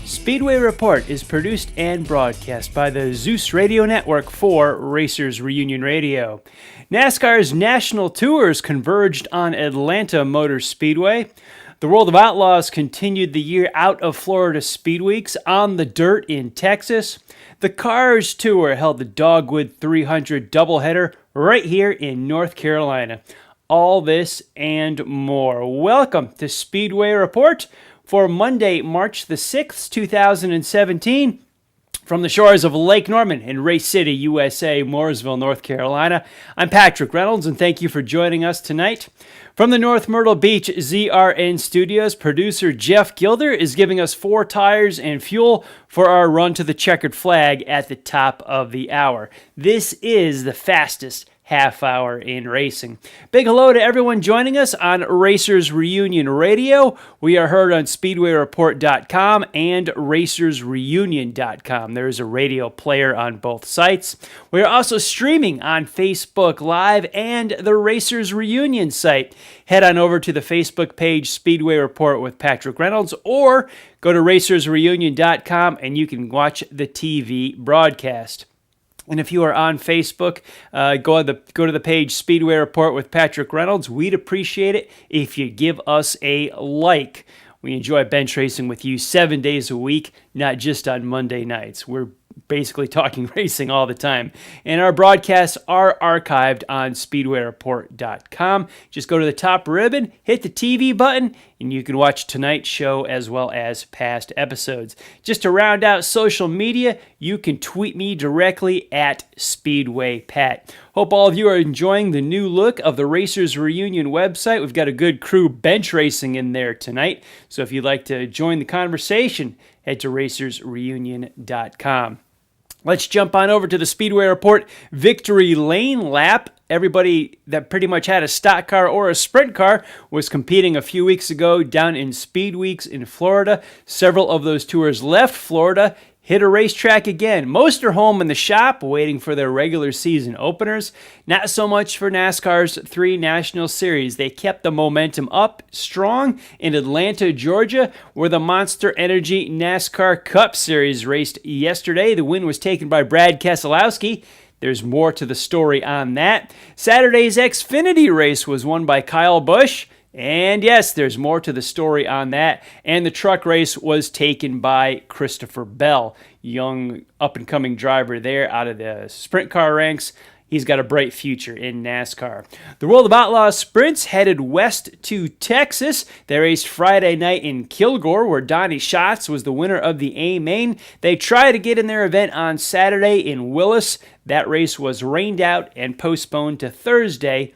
Speedway Report is produced and broadcast by the Zeus Radio Network for Racers Reunion Radio. NASCAR's national tours converged on Atlanta Motor Speedway. The World of Outlaws continued the year out of Florida Speed Weeks on the dirt in Texas. The Cars Tour held the Dogwood 300 doubleheader right here in North Carolina. All this and more. Welcome to Speedway Report for Monday, March the 6th, 2017. From the shores of Lake Norman in Race City, USA, Mooresville, North Carolina, I'm Patrick Reynolds, and thank you for joining us tonight. From the North Myrtle Beach ZRN studios, producer Jeff Gilder is giving us 4 tires and fuel for our run to the checkered flag at the top of the hour. This is the fastest half hour in racing. Big hello to everyone joining us on Racers Reunion Radio. We are heard on SpeedwayReport.com and RacersReunion.com. There is a radio player on both sites. We are also streaming on Facebook Live and the Racers Reunion site. Head on over to the Facebook page Speedway Report with Patrick Reynolds, or go to RacersReunion.com and you can watch the TV broadcast. And if you are on Facebook, go to the page Speedway Report with Patrick Reynolds. We'd appreciate it if you give us a like. We enjoy bench racing with you 7 days a week, not just on Monday nights. We're basically talking racing all the time. And our broadcasts are archived on SpeedwayReport.com. Just go to the top ribbon, hit the TV button, and you can watch tonight's show as well as past episodes. Just to round out social media, you can tweet me directly at SpeedwayPat. Hope all of you are enjoying the new look of the Racers Reunion website. We've got a good crew bench racing in there tonight. So if you'd like to join the conversation, head to RacersReunion.com. Let's jump on over to the Speedway Report Victory Lane lap. Everybody that pretty much had a stock car or a sprint car was competing a few weeks ago down in Speed Weeks in Florida. Several of those tours left Florida, hit a racetrack again. Most are home in the shop waiting for their regular season openers. Not so much for NASCAR's 3 National Series. They kept the momentum up strong in Atlanta, Georgia, where the Monster Energy NASCAR Cup Series raced yesterday. The win was taken by Brad Keselowski. There's more to the story on that. Saturday's Xfinity race was won by Kyle Busch. And yes, there's more to the story on that. And the truck race was taken by Christopher Bell, young up-and-coming driver there out of the sprint car ranks. He's got a bright future in NASCAR. The World of Outlaws Sprints headed west to Texas. They raced Friday night in Kilgore, where Donnie Schatz was the winner of the A-Main. They tried to get in their event on Saturday in Willis. That race was rained out and postponed to Thursday,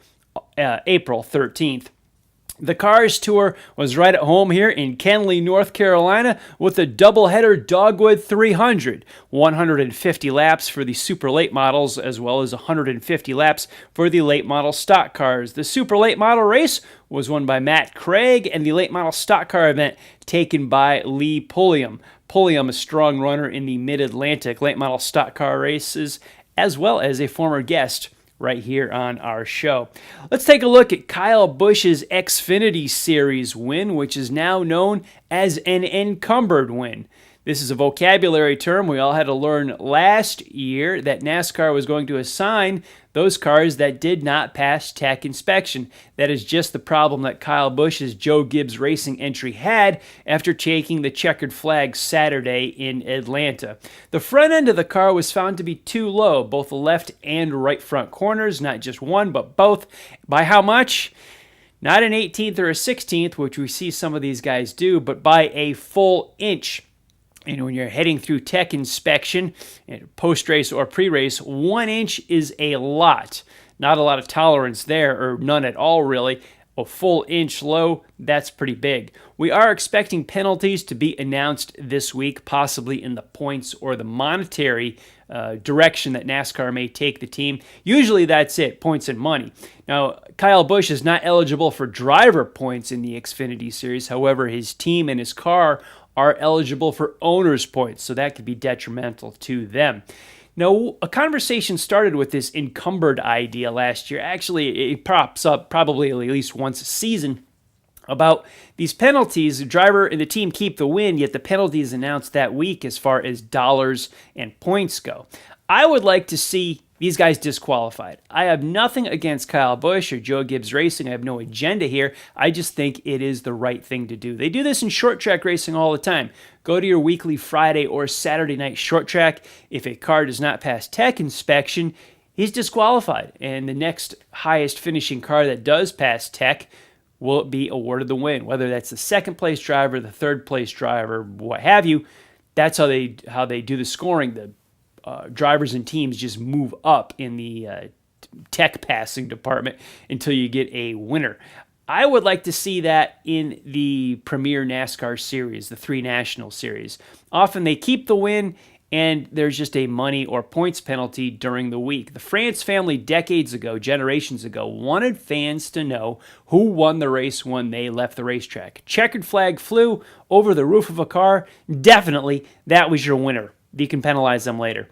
April 13th. The Cars Tour was right at home here in Kenly, North Carolina, with a doubleheader Dogwood 300. 150 laps for the super late models, as well as 150 laps for the late model stock cars. The super late model race was won by Matt Craig, and the late model stock car event taken by Lee Pulliam. Pulliam, a strong runner in the Mid-Atlantic late model stock car races, as well as a former guest right here on our show. Let's take a look at Kyle Busch's Xfinity Series win, which is now known as an encumbered win. This is a vocabulary term we all had to learn last year, that NASCAR was going to assign those cars that did not pass tech inspection. That is just the problem that Kyle Busch's Joe Gibbs Racing entry had after taking the checkered flag Saturday in Atlanta. The front end of the car was found to be too low, both the left and right front corners, not just one, but both. By how much? Not an 18th or a 16th, which we see some of these guys do, but by a full inch. And when you're heading through tech inspection, post-race or pre-race, 1 inch is a lot. Not a lot of tolerance there, or none at all really. A full inch low, that's pretty big. We are expecting penalties to be announced this week, possibly in the points or the monetary direction that NASCAR may take the team. Usually that's it, points and money. Now, Kyle Busch is not eligible for driver points in the Xfinity Series. However, his team and his car are eligible for owner's points, so that could be detrimental to them. Now, a conversation started with this encumbered idea last year. Actually, it pops up probably at least once a season about these penalties. The driver and the team keep the win, yet the penalty is announced that week as far as dollars and points go. I would like to see these guys disqualified. I have nothing against Kyle Busch or Joe Gibbs Racing. I have no agenda here. I just think it is the right thing to do. They do this in short track racing all the time. Go to your weekly Friday or Saturday night short track. If a car does not pass tech inspection, he's disqualified. And the next highest finishing car that does pass tech will be awarded the win. Whether that's the second place driver, the third place driver, what have you. That's how they do the scoring. The drivers and teams just move up in the tech passing department until you get a winner. I would like to see that in the Premier NASCAR Series, the 3 National Series. Often they keep the win and there's just a money or points penalty during the week. The France family decades ago, generations ago, wanted fans to know who won the race when they left the racetrack. Checkered flag flew over the roof of a car. Definitely, that was your winner. You can penalize them later.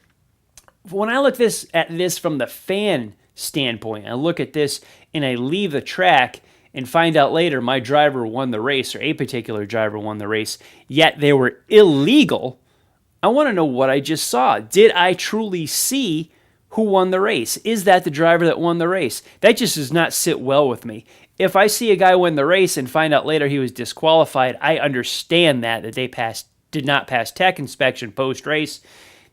When I look at this from the fan standpoint, I look at this and I leave the track and find out later my driver won the race or a particular driver won the race, yet they were illegal. I want to know what I just saw. Did I truly see who won the race? Is that the driver that won the race? That just does not sit well with me. If I see a guy win the race and find out later he was disqualified, I understand that they did not pass tech inspection post-race.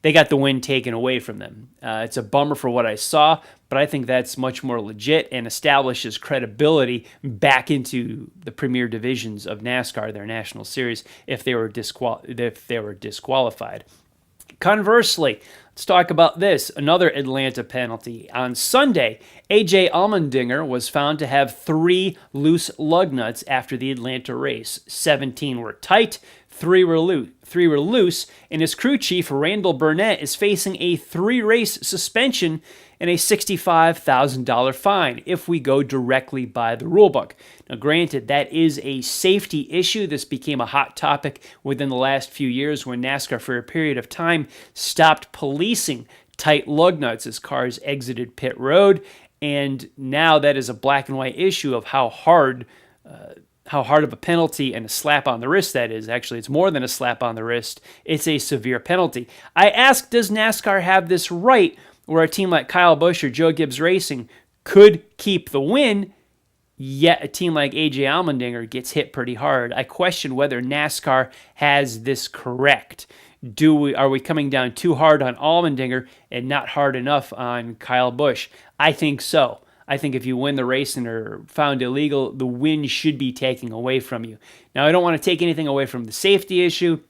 They got the win taken away from them. It's a bummer for what I saw, but I think that's much more legit and establishes credibility back into the premier divisions of NASCAR, their national series, if they were disqualified. Conversely, let's talk about this. Another Atlanta penalty. On Sunday, A.J. Allmendinger was found to have 3 loose lug nuts after the Atlanta race. 17 were tight, 3 were loose, and his crew chief, Randall Burnett, is facing a 3-race suspension and a $65,000 fine if we go directly by the rulebook. Now, granted, that is a safety issue. This became a hot topic within the last few years when NASCAR, for a period of time, stopped policing tight lug nuts as cars exited pit road, and now that is a black and white issue of how hard of a penalty and a slap on the wrist that is. Actually, it's more than a slap on the wrist. It's a severe penalty. I ask, does NASCAR have this right where a team like Kyle Busch or Joe Gibbs Racing could keep the win, yet a team like A.J. Allmendinger gets hit pretty hard? I question whether NASCAR has this correct. Are we coming down too hard on Allmendinger and not hard enough on Kyle Busch? I think so. I think if you win the race and are found illegal, the win should be taken away from you. Now, I don't want to take anything away from the safety issue.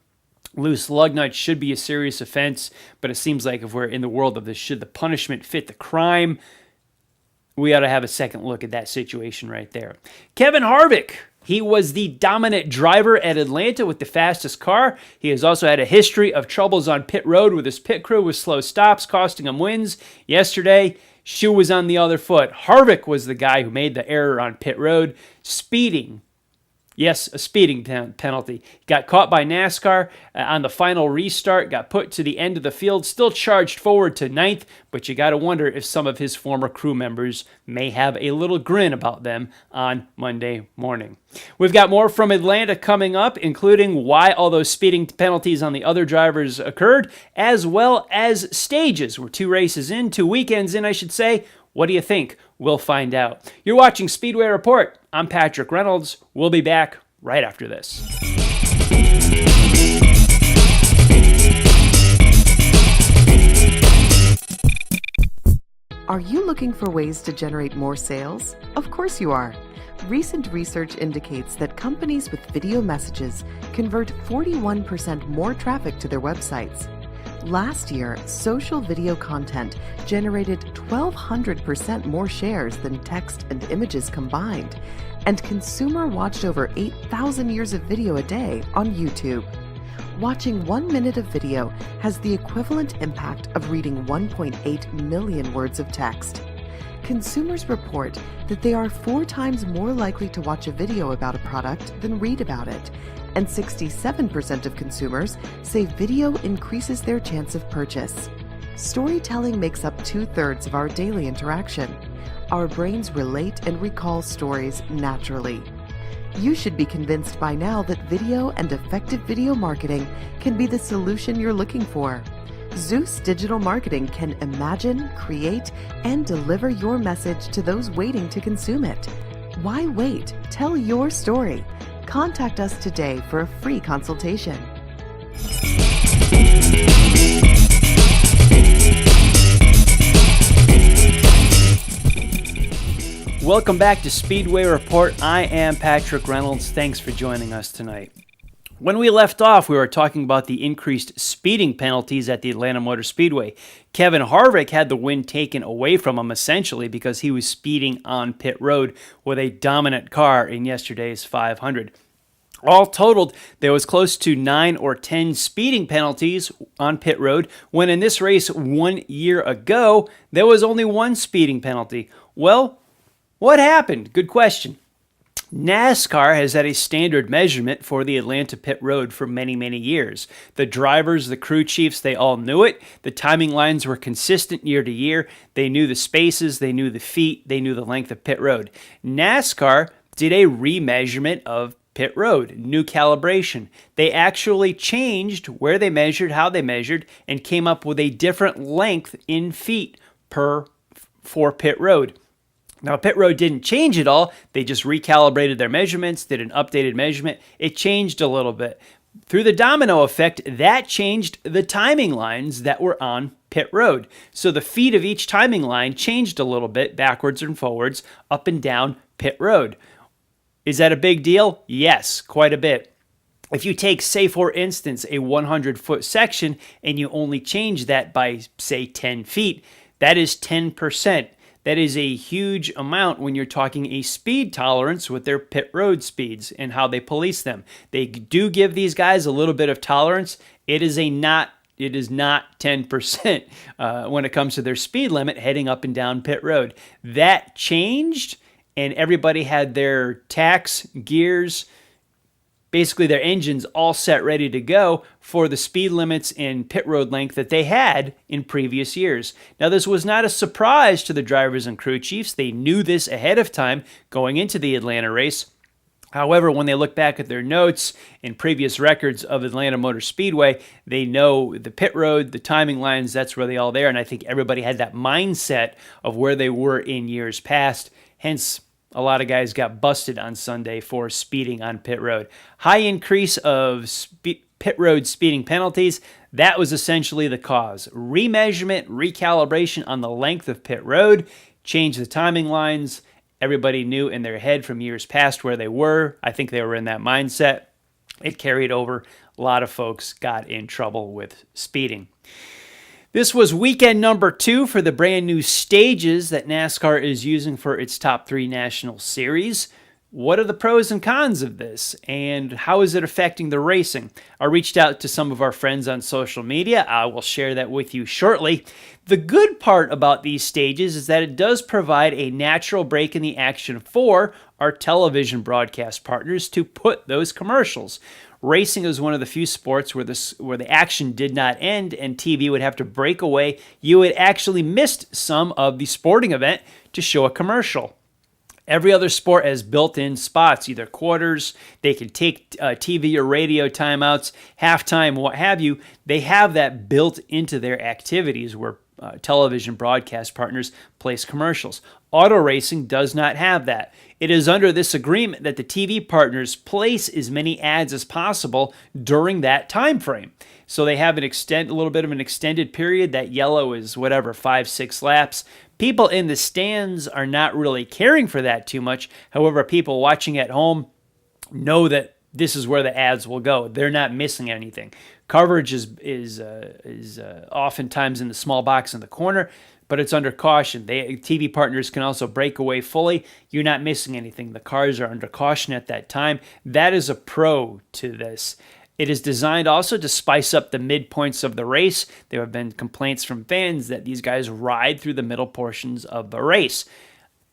Loose lug nuts should be a serious offense, but it seems like if we're in the world of this, should the punishment fit the crime, we ought to have a second look at that situation right there. Kevin Harvick, he was the dominant driver at Atlanta with the fastest car. He has also had a history of troubles on pit road with his pit crew with slow stops, costing him wins. Yesterday, shoe was on the other foot. Harvick was the guy who made the error on pit road, speeding. Yes, a speeding penalty. Got caught by NASCAR on the final restart, got put to the end of the field, still charged forward to 9th, but you got to wonder if some of his former crew members may have a little grin about them on Monday morning. We've got more from Atlanta coming up, including why all those speeding penalties on the other drivers occurred, as well as stages. We're 2 races in, 2 weekends in, I should say. What do you think? We'll find out. You're watching Speedway Report. I'm Patrick Reynolds. We'll be back right after this. Are you looking for ways to generate more sales? Of course you are. Recent research indicates that companies with video messages convert 41% more traffic to their websites. Last year, social video content generated 1,200% more shares than text and images combined, and consumer watched over 8,000 years of video a day on YouTube. Watching 1 minute of video has the equivalent impact of reading 1.8 million words of text. Consumers report that they are 4 times more likely to watch a video about a product than read about it, and 67% of consumers say video increases their chance of purchase. Storytelling makes up 2/3 of our daily interaction. Our brains relate and recall stories naturally. You should be convinced by now that video and effective video marketing can be the solution you're looking for. Zeus Digital Marketing can imagine, create, and deliver your message to those waiting to consume it. Why wait? Tell your story. Contact us today for a free consultation. Welcome back to Speedway Report. I am Patrick Reynolds. Thanks for joining us tonight. When we left off, we were talking about the increased speeding penalties at the Atlanta Motor Speedway. Kevin Harvick had the win taken away from him essentially because he was speeding on pit road with a dominant car in yesterday's 500. All totaled, there was close to 9 or 10 speeding penalties on pit road, when in this race 1 year ago, there was only 1 speeding penalty. Well, what happened? Good question. NASCAR has had a standard measurement for the Atlanta pit road for many, many years. The drivers, the crew chiefs, they all knew it. The timing lines were consistent year to year. They knew the spaces, they knew the feet, they knew the length of pit road. NASCAR did a remeasurement of pit road, new calibration. They actually changed where they measured, how they measured, and came up with a different length in feet for pit road. Now, pit road didn't change at all. They just recalibrated their measurements, did an updated measurement. It changed a little bit. Through the domino effect, that changed the timing lines that were on pit road. So the feet of each timing line changed a little bit, backwards and forwards, up and down pit road. Is that a big deal? Yes, quite a bit. If you take, say, for instance, a 100-foot section and you only change that by, say, 10 feet, that is 10%. That is a huge amount when you're talking a speed tolerance with their pit road speeds and how they police them. They do give these guys a little bit of tolerance. It is not 10% when it comes to their speed limit heading up and down pit road. That changed, and everybody had their tacks, gears, basically their engines all set ready to go for the speed limits and pit road length that they had in previous years. Now, this was not a surprise to the drivers and crew chiefs. They knew this ahead of time going into the Atlanta race. However, when they look back at their notes and previous records of Atlanta Motor Speedway, they know the pit road, the timing lines, that's where they all there. And I think everybody had that mindset of where they were in years past. Hence, a lot of guys got busted on Sunday for speeding on pit road. High increase of pit road speeding penalties. That was essentially the cause. Remeasurement, recalibration on the length of pit road, changed the timing lines. Everybody knew in their head from years past where they were. I think they were in that mindset. It carried over. A lot of folks got in trouble with speeding. This was weekend number 2 for the brand new stages that NASCAR is using for its top 3 national series. What are the pros and cons of this, and how is it affecting the racing? I reached out to some of our friends on social media. I will share that with you shortly. The good part about these stages is that it does provide a natural break in the action for our television broadcast partners to put those commercials. Racing is one of the few sports where the action did not end and TV would have to break away. You had actually missed some of the sporting event to show a commercial. Every other sport has built-in spots, either quarters, they can take TV or radio timeouts, halftime, what have you. They have that built into their activities where television broadcast partners place commercials. Auto racing does not have that. It is under this agreement that the TV partners place as many ads as possible during that time frame. So they have a little bit of an extended period. That yellow is 5-6 laps. People in the stands are not really caring for that too much. However, people watching at home know that this is where the ads will go. They're not missing anything. Coverage is oftentimes in the small box in the corner, but it's under caution. TV partners can also break away fully. You're not missing anything. The cars are under caution at that time. That is a pro to this. It is designed also to spice up the midpoints of the race. There have been complaints from fans that these guys ride through the middle portions of the race.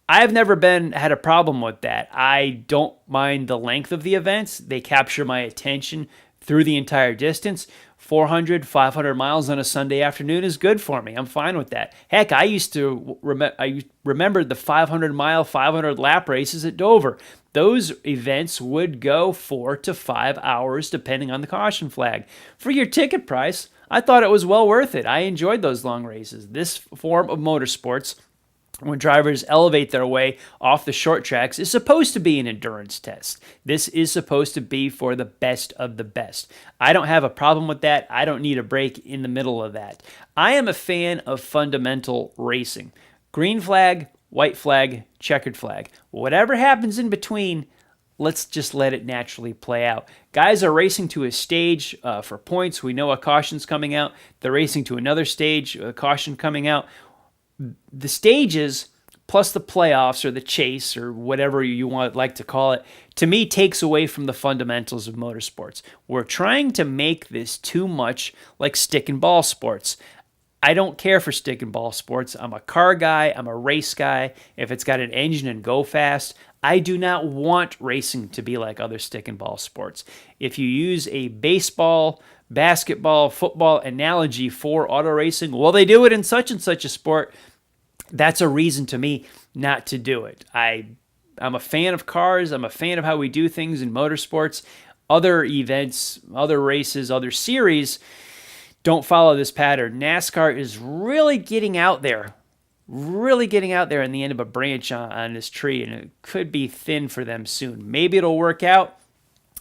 I've never had a problem with that. I don't mind the length of the events. They capture my attention through the entire distance, 400, 500 miles on a Sunday afternoon is good for me. I'm fine with that. Heck, I used to remember the 500-mile, 500-lap races at Dover. Those events would go 4 to 5 hours depending on the caution flag. For your ticket price, I thought it was well worth it. I enjoyed those long races. This form of motorsports, when drivers elevate their way off the short tracks, is supposed to be an endurance test. This is supposed to be for the best of the best. I don't have a problem with that. I don't need a break in the middle of that. I am a fan of fundamental racing. Green flag, white flag, checkered flag. Whatever happens in between, let's just let it naturally play out. Guys are racing to a stage for points. We know a caution's coming out. They're racing to another stage, a caution coming out. The stages plus the playoffs or the chase or whatever you like to call it, to me takes away from the fundamentals of motorsports. We're trying to make this too much like stick and ball sports. I don't care for stick and ball sports. I'm a car guy. I'm a race guy. If it's got an engine and go fast, I do not want racing to be like other stick and ball sports. If you use a baseball, basketball, football analogy for auto racing, well, they do it in such and such a sport. That's a reason to me not to do it. I'm a fan of cars. I'm a fan of how we do things in motorsports. Other events, other races, other series don't follow this pattern. NASCAR is really getting out there in the end of a branch on this tree, and it could be thin for them soon. Maybe it'll work out.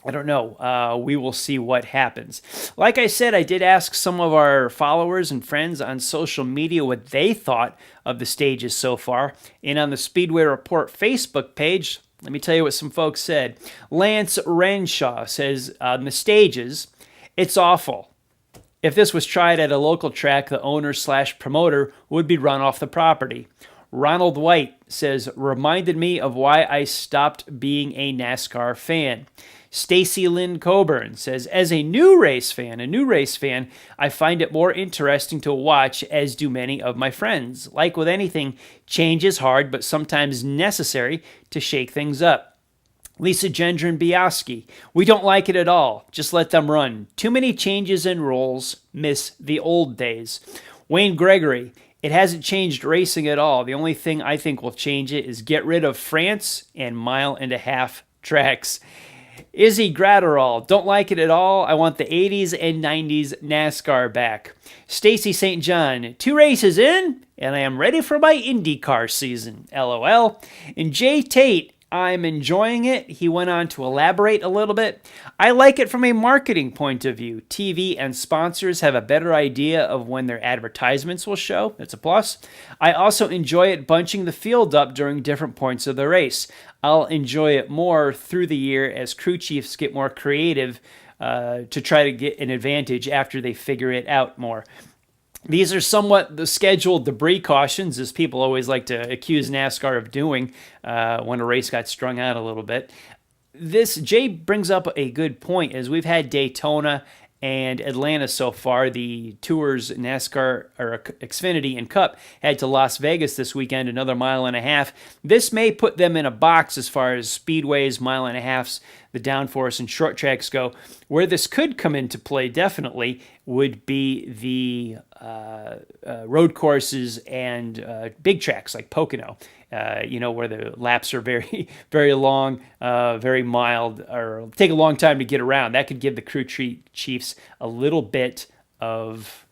I don't know. We will see what happens. Like I said, I did ask some of our followers and friends on social media what they thought of the stages so far. And on the Speedway Report Facebook page, let me tell you what some folks said. Lance Renshaw says, on the stages, it's awful. If this was tried at a local track, the owner/promoter would be run off the property. Ronald White says, reminded me of why I stopped being a NASCAR fan. Stacy Lynn Coburn says, as a new race fan, I find it more interesting to watch, as do many of my friends. Like with anything, change is hard, but sometimes necessary to shake things up. Lisa Gendron Biaski, we don't like it at all. Just let them run. Too many changes and rules. Miss the old days. Wayne Gregory, it hasn't changed racing at all. The only thing I think will change it is get rid of France and 1.5 mile tracks. Izzy Gratterall, don't like it at all. I want the 80s and 90s NASCAR back. Stacy St. John, 2 races in, and I am ready for my IndyCar season. LOL. And Jay Tate, I'm enjoying it. He went on to elaborate a little bit. I like it from a marketing point of view. TV and sponsors have a better idea of when their advertisements will show. That's a plus. I also enjoy it bunching the field up during different points of the race. I'll enjoy it more through the year as crew chiefs get more creative to try to get an advantage after they figure it out more. These are somewhat the scheduled debris cautions, as people always like to accuse NASCAR of doing when a race got strung out a little bit. Jay brings up a good point, as we've had Daytona and Atlanta so far. The Tours, NASCAR, or Xfinity and Cup head to Las Vegas this weekend, another 1.5 miles. This may put them in a box as far as speedways, 1.5 miles, the downforce and short tracks go. Where this could come into play definitely would be the road courses and big tracks like Pocono, where the laps are very, very long, very mild, or take a long time to get around. That could give the crew chiefs a little bit of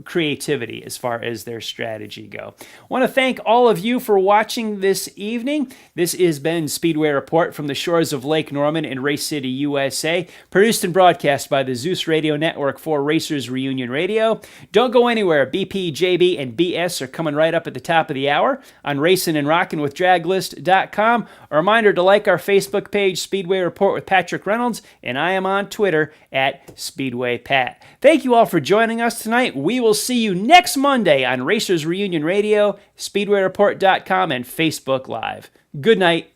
creativity as far as their strategy go. I want to thank all of you for watching this evening. This has been Speedway Report from the shores of Lake Norman in Race City, USA, produced and broadcast by the Zeus Radio Network for Racers Reunion Radio. Don't go anywhere. BP, JB, and BS are coming right up at the top of the hour on Racing and Rockin' with Draglist.com. A reminder to like our Facebook page, Speedway Report with Patrick Reynolds, and I am on Twitter at Speedway Pat. Thank you all for joining us tonight. We will see you next Monday on Racers Reunion Radio, SpeedwayReport.com, and Facebook Live. Good night.